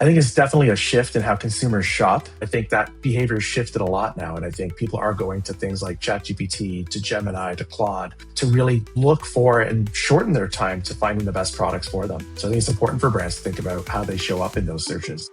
I think it's definitely a shift in how consumers shop. I think that behavior has shifted a lot now. And I think people are going to things like ChatGPT, to Gemini, to Claude, to really look for and shorten their time to finding the best products for them. So I think it's important for brands to think about how they show up in those searches.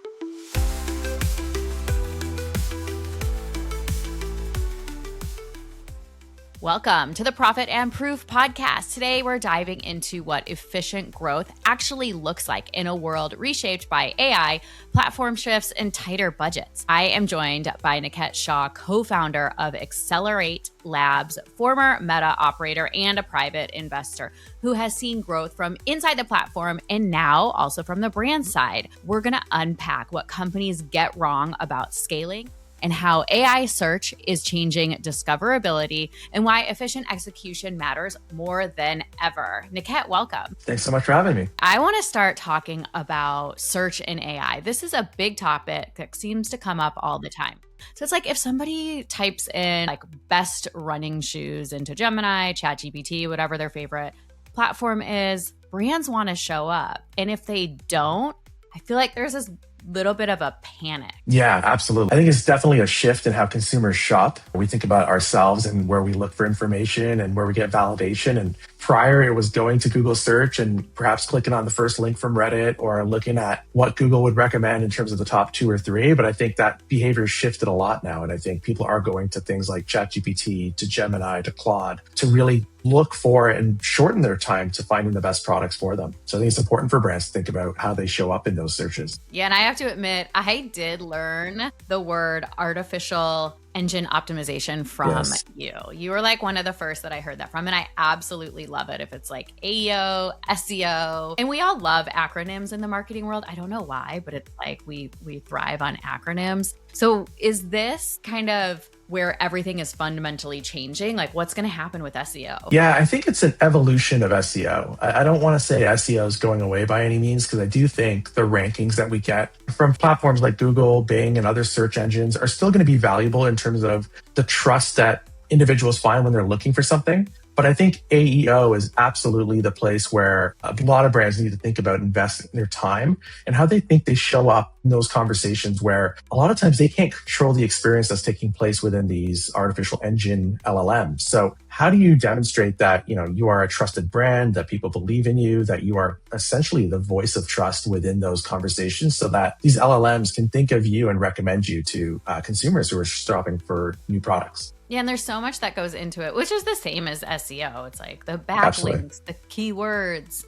Welcome to the Profit and Proof podcast. Today, we're diving into what efficient growth actually looks like in a world reshaped by AI, platform shifts, and tighter budgets. I am joined by Niket Shah, co-founder of Accelerate Labs, former Meta operator and a private investor who has seen growth from inside the platform and now also from the brand side. We're going to unpack what companies get wrong about scaling and how AI search is changing discoverability and why efficient execution matters more than ever. Niket, welcome. Thanks so much for having me. I want to start talking about search and AI. This is a big topic that seems to come up all the time. So it's like if somebody types in like best running shoes into Gemini, ChatGPT, whatever their favorite platform is, brands want to show up. And if they don't, I feel like there's this little bit of a panic. Yeah, absolutely. I think it's definitely a shift in how consumers shop. We think about ourselves and where we look for information and where we get validation. And prior, it was going to Google search and perhaps clicking on the first link from Reddit or looking at what Google would recommend in terms of the top 2 or 3. But I think that behavior has shifted a lot now. And I think people are going to things like ChatGPT, to Gemini, to Claude, to really look for and shorten their time to finding the best products for them. So I think it's important for brands to think about how they show up in those searches. Yeah, and I have to admit, I did learn the word artificial engine optimization from you. You were like one of the first that I heard that from, and I absolutely love it. If it's like AEO, SEO, and we all love acronyms in the marketing world. I don't know why, but it's like we thrive on acronyms. So is this kind of where everything is fundamentally changing? Like what's going to happen with SEO? Yeah, I think it's an evolution of SEO. I don't want to say SEO is going away by any means, because I do think the rankings that we get from platforms like Google, Bing, and other search engines are still going to be valuable in terms of the trust that individuals find when they're looking for something. But I think AEO is absolutely the place where a lot of brands need to think about investing their time and how they think they show up in those conversations where a lot of times they can't control the experience that's taking place within these artificial engine LLMs. So how do you demonstrate that, you are a trusted brand, that people believe in you, that you are essentially the voice of trust within those conversations so that these LLMs can think of you and recommend you to consumers who are shopping for new products? Yeah, and there's so much that goes into it, which is the same as SEO. It's like the backlinks, the keywords,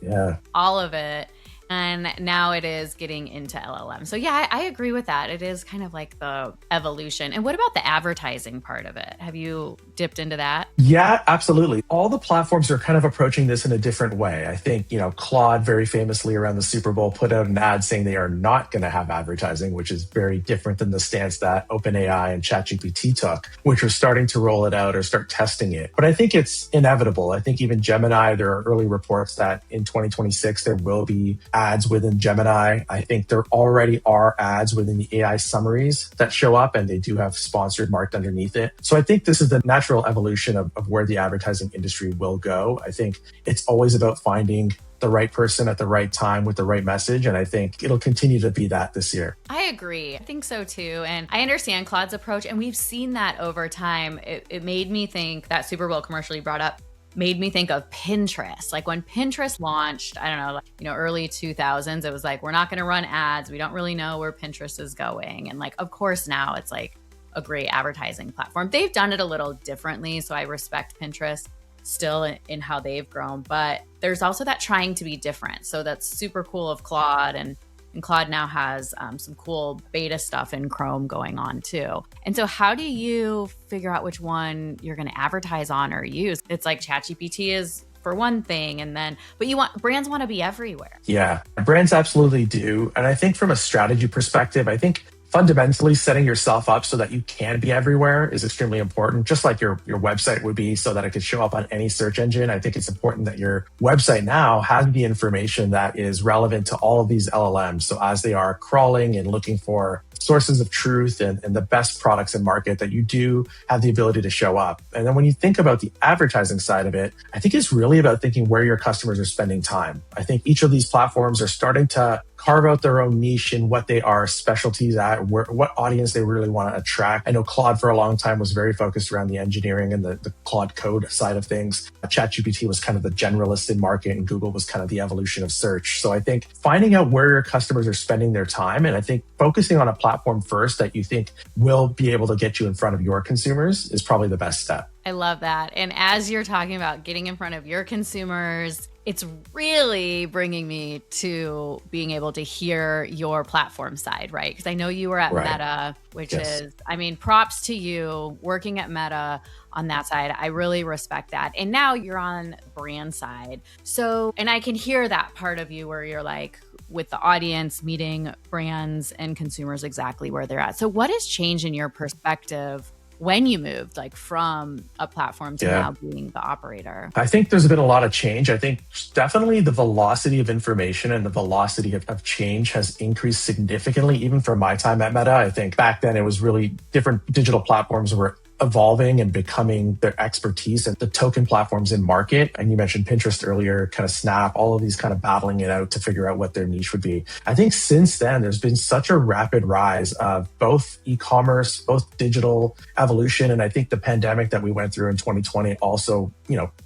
all of it. And now it is getting into LLM. So yeah, I agree with that. It is kind of like the evolution. And what about the advertising part of it? Have you dipped into that? Yeah, absolutely. All the platforms are kind of approaching this in a different way. I think, Claude very famously around the Super Bowl put out an ad saying they are not going to have advertising, which is very different than the stance that OpenAI and ChatGPT took, which are starting to roll it out or start testing it. But I think it's inevitable. I think even Gemini, there are early reports that in 2026, there will be ads within Gemini. I think there already are ads within the AI summaries that show up, and they do have sponsored marked underneath it. So I think this is the natural evolution of where the advertising industry will go. I think it's always about finding the right person at the right time with the right message. And I think it'll continue to be that this year. I agree. I think so too. And I understand Claude's approach, and we've seen that over time. It made me think that Super Bowl commercial you brought up made me think of Pinterest. Like when Pinterest launched, I don't know, early 2000s, it was like, we're not going to run ads. We don't really know where Pinterest is going. And like, of course, now it's like a great advertising platform. They've done it a little differently. So I respect Pinterest still in how they've grown, but there's also that trying to be different. So that's super cool of Claude, and Claude now has some cool beta stuff in Chrome going on too. And so how do you figure out which one you're going to advertise on or use? It's like ChatGPT is for one thing, but brands want to be everywhere. Yeah, brands absolutely do. And I think from a strategy perspective, I think fundamentally setting yourself up so that you can be everywhere is extremely important, just like your website would be so that it could show up on any search engine. I think it's important that your website now has the information that is relevant to all of these LLMs. So as they are crawling and looking for sources of truth and the best products in market, that you do have the ability to show up. And then when you think about the advertising side of it, I think it's really about thinking where your customers are spending time. I think each of these platforms are starting to carve out their own niche in what they are specialties at, what audience they really want to attract. I know Claude for a long time was very focused around the engineering and the Claude code side of things. ChatGPT was kind of the generalist in market, and Google was kind of the evolution of search. So I think finding out where your customers are spending their time, and I think focusing on a platform first that you think will be able to get you in front of your consumers is probably the best step. I love that. And as you're talking about getting in front of your consumers, it's really bringing me to being able to hear your platform side, right? Because I know you were at Meta, which is, I mean, props to you working at Meta on that side. I really respect that. And now you're on brand side. So, and I can hear that part of you where you're like, with the audience, meeting brands and consumers exactly where they're at. So what has changed in your perspective when you moved like from a platform to now being the operator? I think there's been a lot of change. I think definitely the velocity of information and the velocity of change has increased significantly, even from my time at Meta. I think back then it was really different digital platforms were evolving and becoming their expertise, and the token platforms in market. And you mentioned Pinterest earlier, kind of Snap, all of these kind of battling it out to figure out what their niche would be. I think since then, there's been such a rapid rise of both e-commerce, both digital evolution. And I think the pandemic that we went through in 2020 also,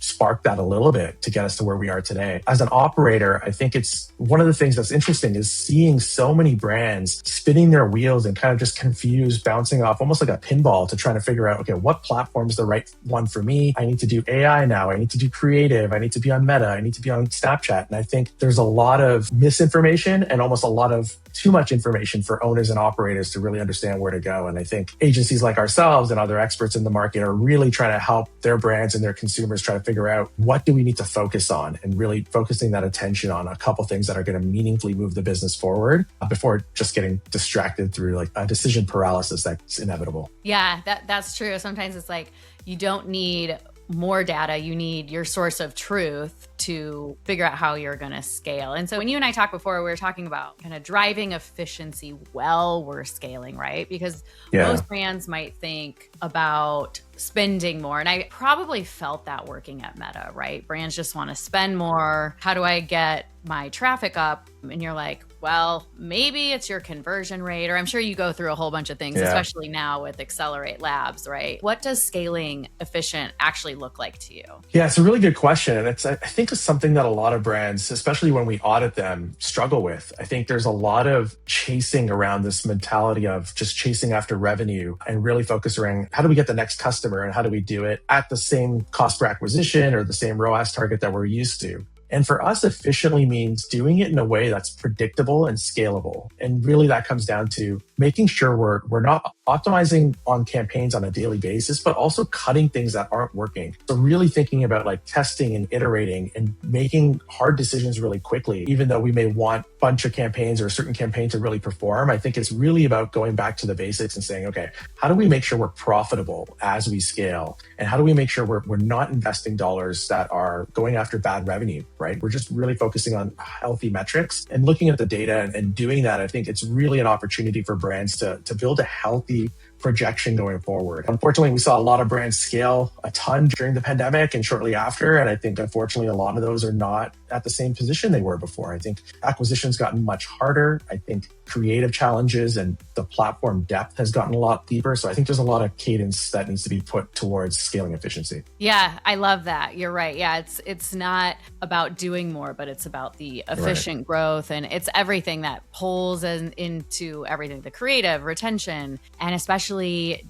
sparked that a little bit to get us to where we are today. As an operator, I think it's one of the things that's interesting is seeing so many brands spinning their wheels and kind of just confused, bouncing off almost like a pinball to try to figure out, okay, what platform is the right one for me? I need to do AI now. I need to do creative. I need to be on Meta. I need to be on Snapchat. And I think there's a lot of misinformation and almost a lot of too much information for owners and operators to really understand where to go. And I think agencies like ourselves and other experts in the market are really trying to help their brands and their consumers try to figure out what do we need to focus on, and really focusing that attention on a couple things that are going to meaningfully move the business forward before just getting distracted through like a decision paralysis that's inevitable. Yeah, that's true. Sometimes it's like you don't need more data, you need your source of truth to figure out how you're going to scale. And so when you and I talked before, we were talking about kind of driving efficiency while we're scaling, right? Because most brands might think about spending more. And I probably felt that working at Meta, right? Brands just want to spend more. How do I get my traffic up? And you're like, well, maybe it's your conversion rate, or I'm sure you go through a whole bunch of things, especially now with Accelerate Labs, right? What does scaling efficient actually look like to you? Yeah, it's a really good question. And I think it's something that a lot of brands, especially when we audit them, struggle with. I think there's a lot of chasing around this mentality of just chasing after revenue and really focus around how do we get the next customer and how do we do it at the same cost per acquisition or the same ROAS target that we're used to. And for us, efficiently means doing it in a way that's predictable and scalable. And really that comes down to making sure we're not optimizing on campaigns on a daily basis, but also cutting things that aren't working. So really thinking about like testing and iterating and making hard decisions really quickly, even though we may want a bunch of campaigns or a certain campaign to really perform. I think it's really about going back to the basics and saying, okay, how do we make sure we're profitable as we scale? And how do we make sure we're not investing dollars that are going after bad revenue, right? We're just really focusing on healthy metrics and looking at the data and doing that. I think it's really an opportunity for brands to build a healthy projection going forward. Unfortunately, we saw a lot of brands scale a ton during the pandemic and shortly after. And I think, unfortunately, a lot of those are not at the same position they were before. I think acquisition's gotten much harder. I think creative challenges and the platform depth has gotten a lot deeper. So I think there's a lot of cadence that needs to be put towards scaling efficiency. Yeah, I love that. You're right. Yeah, it's not about doing more, but it's about the efficient growth. And it's everything that pulls into everything, the creative, retention, and especially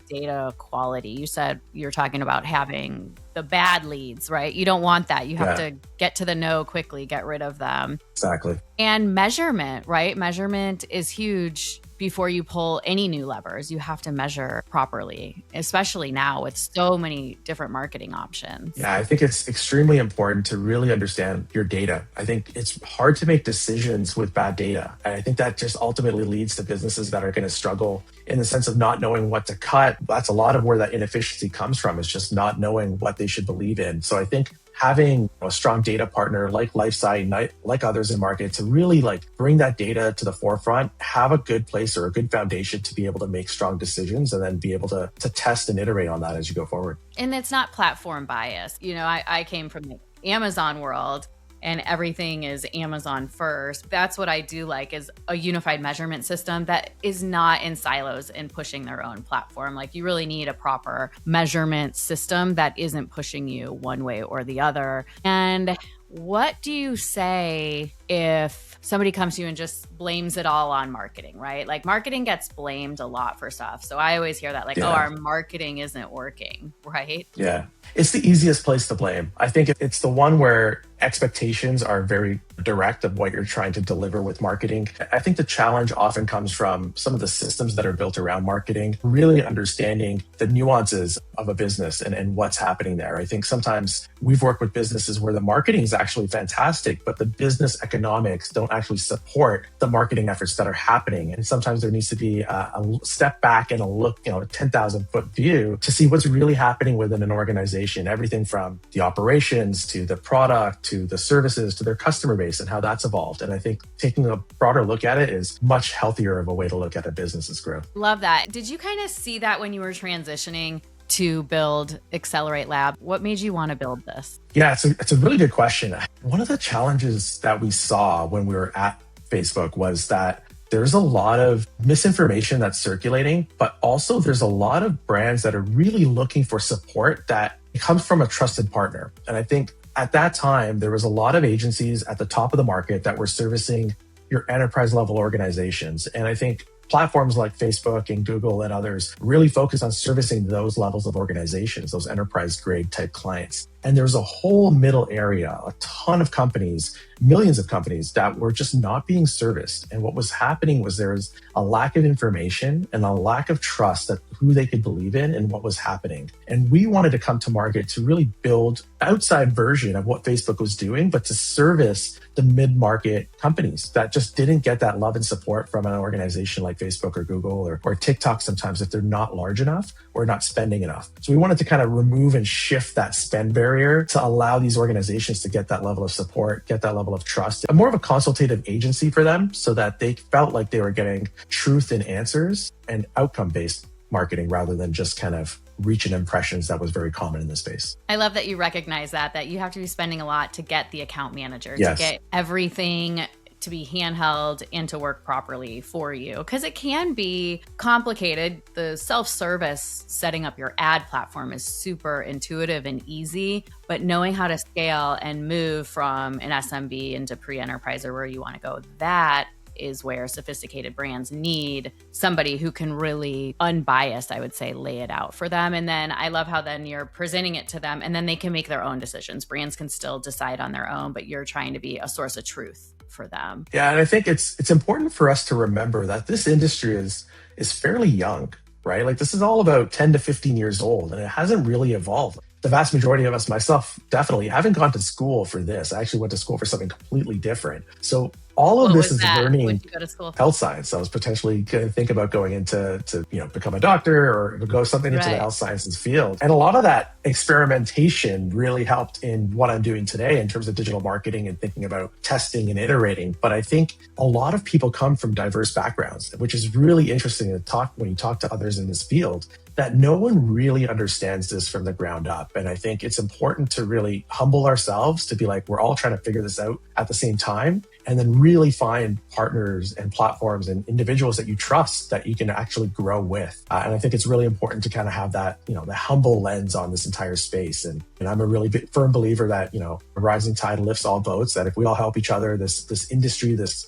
data quality. You said you're talking about having the bad leads, right? You don't want that. You have to get to the no quickly, get rid of them. Exactly. And measurement, right? Measurement is huge before you pull any new levers. You have to measure properly, especially now with so many different marketing options. Yeah, I think it's extremely important to really understand your data. I think it's hard to make decisions with bad data. And I think that just ultimately leads to businesses that are going to struggle in the sense of not knowing what to cut. That's a lot of where that inefficiency comes from, is just not knowing what they should believe in. So I think having a strong data partner like Lifesight, like others in market, to really like bring that data to the forefront, have a good place or a good foundation to be able to make strong decisions and then be able to test and iterate on that as you go forward. And it's not platform bias. You know, I came from the Amazon world. and everything is Amazon first. That's what I do like, is a unified measurement system that is not in silos and pushing their own platform. Like, you really need a proper measurement system that isn't pushing you one way or the other. And what do you say if somebody comes to you and just blames it all on marketing, right? Like, marketing gets blamed a lot for stuff. So I always hear that, like, oh, our marketing isn't working, right? Yeah. It's the easiest place to blame. I think it's the one where expectations are very direct of what you're trying to deliver with marketing. I think the challenge often comes from some of the systems that are built around marketing, really understanding the nuances of a business and what's happening there. I think sometimes we've worked with businesses where the marketing is actually fantastic, but the business economics don't actually support the marketing efforts that are happening. And sometimes there needs to be a step back and a look, a 10,000 foot view to see what's really happening within an organization, everything from the operations to the product to the services to their customer base and how that's evolved. And I think taking a broader look at it is much healthier of a way to look at a business's growth. Love that. Did you kind of see that when you were transitioning to build Accelerate Lab? What made you want to build this? Yeah, it's a really good question. One of the challenges that we saw when we were at Facebook was that there's a lot of misinformation that's circulating, but also there's a lot of brands that are really looking for support that comes from a trusted partner. And I think at that time, there was a lot of agencies at the top of the market that were servicing your enterprise level organizations. And I think platforms like Facebook and Google and others really focus on servicing those levels of organizations, those enterprise grade type clients. And there's a whole middle area, a ton of companies, millions of companies that were just not being serviced. And what was happening was there was a lack of information and a lack of trust that who they could believe in and what was happening. And we wanted to come to market to really build an outside version of what Facebook was doing, but to service the mid-market companies that just didn't get that love and support from an organization like Facebook or Google or TikTok sometimes if they're not large enough or not spending enough. So we wanted to kind of remove and shift that spend barrier to allow these organizations to get that level of support, get that level of trust, more of a consultative agency for them so that they felt like they were getting truth and answers and outcome-based marketing rather than just kind of reach and impressions that was very common in the space. I love that you recognize that you have to be spending a lot to get the account manager, Yes. to get everything to be handheld and to work properly for you. Because it can be complicated. The self-service setting up your ad platform is super intuitive and easy, but knowing how to scale and move from an SMB into pre-enterprise or where you want to go, that is where sophisticated brands need somebody who can really unbiased, I would say, lay it out for them. And then I love how then you're presenting it to them and then they can make their own decisions. Brands can still decide on their own, but you're trying to be a source of truth for them. Yeah, and I think it's important for us to remember that this industry is fairly young, right? Like this is all about 10 to 15 years old and it hasn't really evolved. The vast majority of us, myself, definitely haven't gone to school for this. I actually went to school for something completely different. So all of this is learning. What did you go to school for? Health science. I was potentially going to think about going into become a doctor or go something into the health sciences field. And a lot of that experimentation really helped in what I'm doing today in terms of digital marketing and thinking about testing and iterating. But I think a lot of people come from diverse backgrounds, which is really interesting to talk when you talk to others in this field, that no one really understands this from the ground up. And I think it's important to really humble ourselves to be like, we're all trying to figure this out at the same time, and then really find partners and platforms and individuals that you trust that you can actually grow with. And I think it's really important to kind of have that, the humble lens on this entire space. And I'm a really firm believer that, a rising tide lifts all boats, that if we all help each other, this industry, this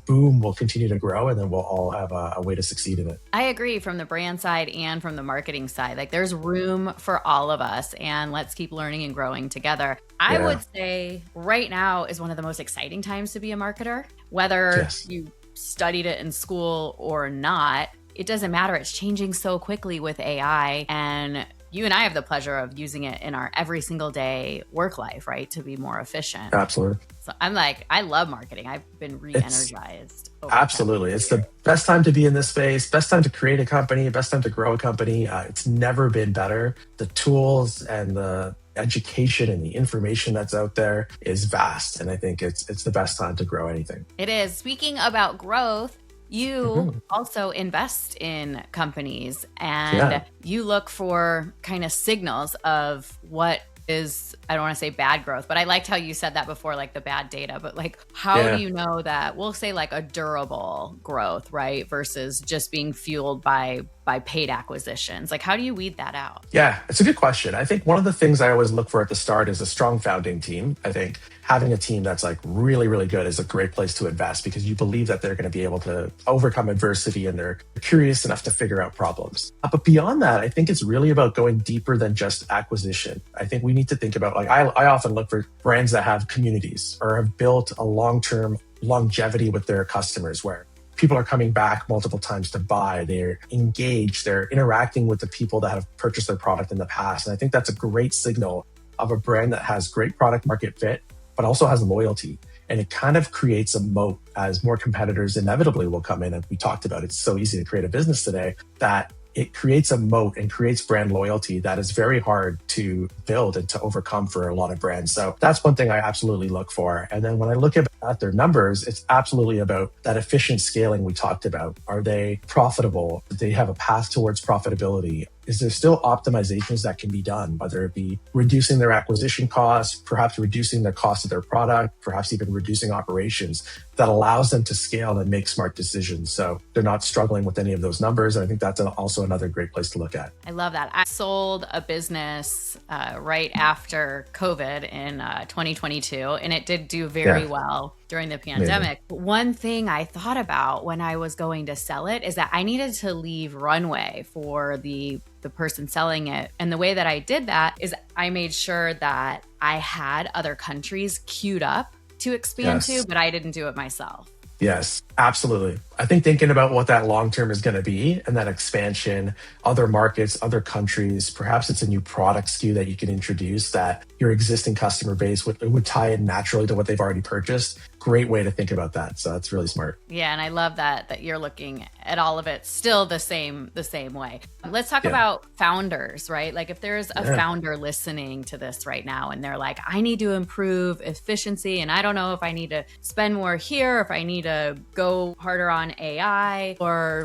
boom will continue to grow and then we'll all have a way to succeed in it. I agree from the brand side and from the marketing side. Like there's room for all of us and let's keep learning and growing together. I would say right now is one of the most exciting times to be a marketer, whether you studied it in school or not. It doesn't matter. It's changing so quickly with AI, and you and I have the pleasure of using it in our every single day work life, right? To be more efficient. Absolutely. So I'm like, I love marketing. I've been re-energized. Absolutely. It's the best time to be in this space, best time to create a company, best time to grow a company. It's never been better. The tools and the education and the information that's out there is vast. And I think it's the best time to grow anything. It is. Speaking about growth, you also invest in companies and you look for kind of signals of what is, I don't want to say bad growth, but I liked how you said that before, like the bad data, but like, how Yeah. do you know that, we'll say like a durable growth, right? Versus just being fueled by paid acquisitions. Like, how do you weed that out? Yeah, it's a good question. I think one of the things I always look for at the start is a strong founding team. I think having a team that's like really, really good is a great place to invest because you believe that they're going to be able to overcome adversity and they're curious enough to figure out problems. But beyond that, I think it's really about going deeper than just acquisition. I think we need to think about, like, I often look for brands that have communities or have built a long-term longevity with their customers where people are coming back multiple times to buy, they're engaged, they're interacting with the people that have purchased their product in the past. And I think that's a great signal of a brand that has great product market fit, but also has loyalty. And it kind of creates a moat as more competitors inevitably will come in. And we talked about it's so easy to create a business today that it creates a moat and creates brand loyalty that is very hard to build and to overcome for a lot of brands. So that's one thing I absolutely look for. And then when I look at their numbers, it's absolutely about that efficient scaling we talked about. Are they profitable? Do they have a path towards profitability? Is there still optimizations that can be done, whether it be reducing their acquisition costs, perhaps reducing the cost of their product, perhaps even reducing operations that allows them to scale and make smart decisions. So they're not struggling with any of those numbers. And I think that's also another great place to look at. I love that. I sold a business right after COVID in 2022, and it did do very well during the pandemic. Amazing. One thing I thought about when I was going to sell it is that I needed to leave runway for the person selling it. And the way that I did that is I made sure that I had other countries queued up to expand to, but I didn't do it myself. Yes, absolutely. I think thinking about what that long term is going to be and that expansion, other markets, other countries, perhaps it's a new product SKU that you can introduce that your existing customer base would tie in naturally to what they've already purchased. Great way to think about that. So that's really smart. Yeah, and I love that you're looking at all of it still the same way. Let's talk about founders, right? Like if there's a founder listening to this right now and they're like, I need to improve efficiency and I don't know if I need to spend more here, if I need to go harder on AI or,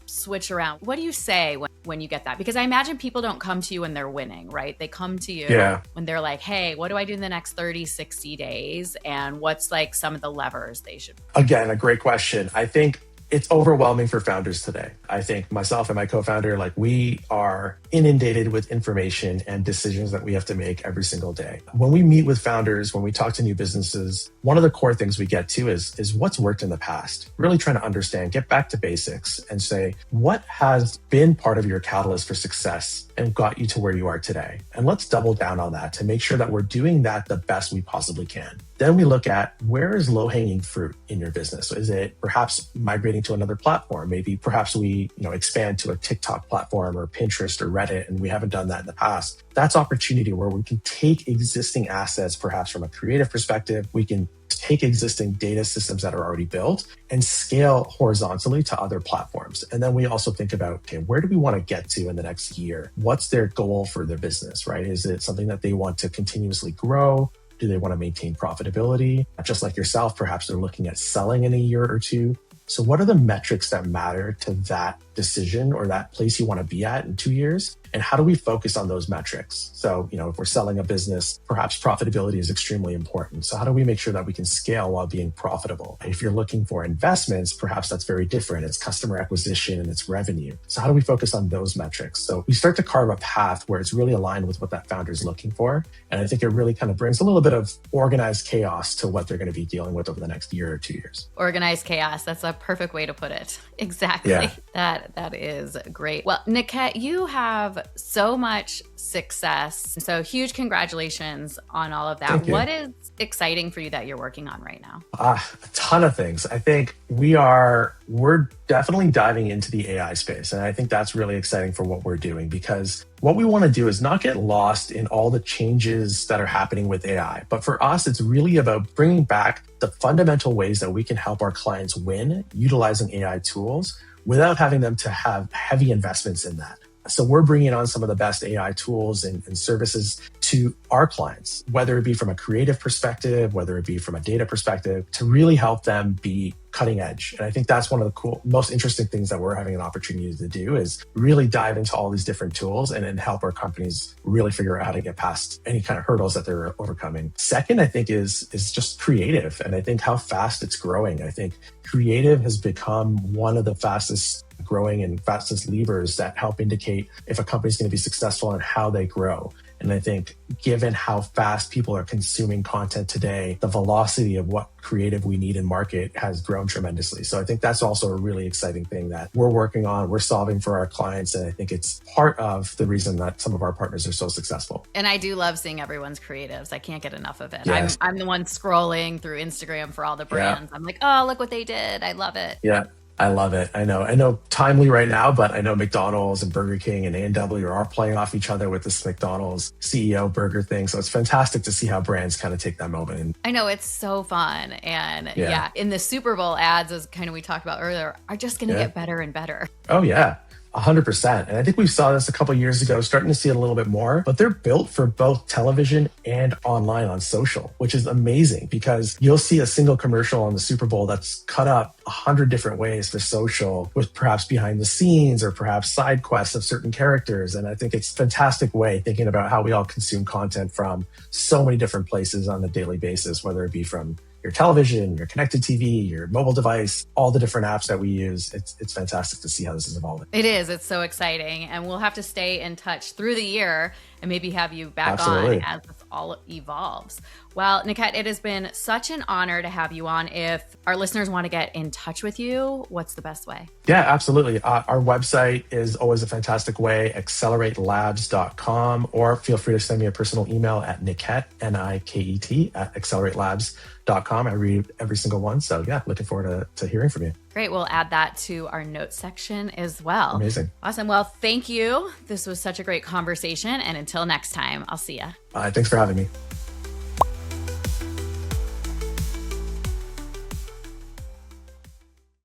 switch around. What do you say when you get that? Because I imagine people don't come to you when they're winning, right? They come to you when they're like, hey, what do I do in the next 30, 60 days? And what's like some of the levers they should? Again, a great question. I think it's overwhelming for founders today. I think myself and my co-founder, like we are inundated with information and decisions that we have to make every single day. When we meet with founders, when we talk to new businesses, one of the core things we get to is what's worked in the past. Really trying to understand, get back to basics and say, what has been part of your catalyst for success and got you to where you are today? And let's double down on that to make sure that we're doing that the best we possibly can. Then we look at where is low-hanging fruit in your business. So is it perhaps migrating to another platform? Maybe perhaps we expand to a TikTok platform or Pinterest or Reddit, and we haven't done that in the past. That's opportunity where we can take existing assets, perhaps from a creative perspective. We can take existing data systems that are already built and scale horizontally to other platforms. And then we also think about, okay, where do we want to get to in the next year? What's their goal for their business, right? Is it something that they want to continuously grow? Do they want to maintain profitability? Just like yourself, perhaps they're looking at selling in a year or two. So what are the metrics that matter to that decision or that place you want to be at in 2 years? And how do we focus on those metrics? So, if we're selling a business, perhaps profitability is extremely important. So how do we make sure that we can scale while being profitable? If you're looking for investments, perhaps that's very different. It's customer acquisition and it's revenue. So how do we focus on those metrics? So we start to carve a path where it's really aligned with what that founder is looking for. And I think it really kind of brings a little bit of organized chaos to what they're going to be dealing with over the next year or 2 years. Organized chaos. That's a perfect way to put it. Exactly. Yeah. That is great. Well, Niket, you have so much success. So huge congratulations on all of that. Thank you. What is exciting for you that you're working on right now? A ton of things. I think we're definitely diving into the AI space. And I think that's really exciting for what we're doing because what we want to do is not get lost in all the changes that are happening with AI. But for us, it's really about bringing back the fundamental ways that we can help our clients win utilizing AI tools without having them to have heavy investments in that. So we're bringing on some of the best AI tools and services to our clients, whether it be from a creative perspective, whether it be from a data perspective, to really help them be cutting edge. And I think that's one of the most interesting things that we're having an opportunity to do is really dive into all these different tools and help our companies really figure out how to get past any kind of hurdles that they're overcoming. Second, I think is just creative. And I think how fast it's growing. I think creative has become one of the fastest growing and fastest levers that help indicate if a company is going to be successful and how they grow. And I think given how fast people are consuming content today, the velocity of what creative we need in market has grown tremendously. So I think that's also a really exciting thing that we're working on, we're solving for our clients. And I think it's part of the reason that some of our partners are so successful. And I do love seeing everyone's creatives. I can't get enough of it. Yes. I'm the one scrolling through Instagram for all the brands. Yeah. I'm like, oh, look what they did. I love it. Yeah. I love it. I know timely right now, but I know McDonald's and Burger King and A&W are playing off each other with this McDonald's CEO burger thing. So it's fantastic to see how brands kind of take that moment. And I know it's so fun. And yeah, in the Super Bowl ads, as kind of we talked about earlier, are just going to get better and better. Oh, yeah. 100%. And I think we saw this a couple of years ago, starting to see it a little bit more, but they're built for both television and online on social, which is amazing because you'll see a single commercial on the Super Bowl that's cut up 100 different ways for social with perhaps behind the scenes or perhaps side quests of certain characters. And I think it's a fantastic way thinking about how we all consume content from so many different places on a daily basis, whether it be from your television, your connected TV, your mobile device, all the different apps that we use. It's fantastic to see how this is evolving. It is. It's so exciting. And we'll have to stay in touch through the year and maybe have you back Absolutely. on as this all evolves. Well, Niket, it has been such an honor to have you on. If our listeners want to get in touch with you, what's the best way? Yeah, absolutely. Our website is always a fantastic way, acceleratelabs.com, or feel free to send me a personal email at Niket, Niket, at acceleratelabs.com. I read every single one. So yeah, looking forward to hearing from you. Great. We'll add that to our notes section as well. Amazing. Awesome. Well, thank you. This was such a great conversation. And until next time, I'll see you. Thanks for having me.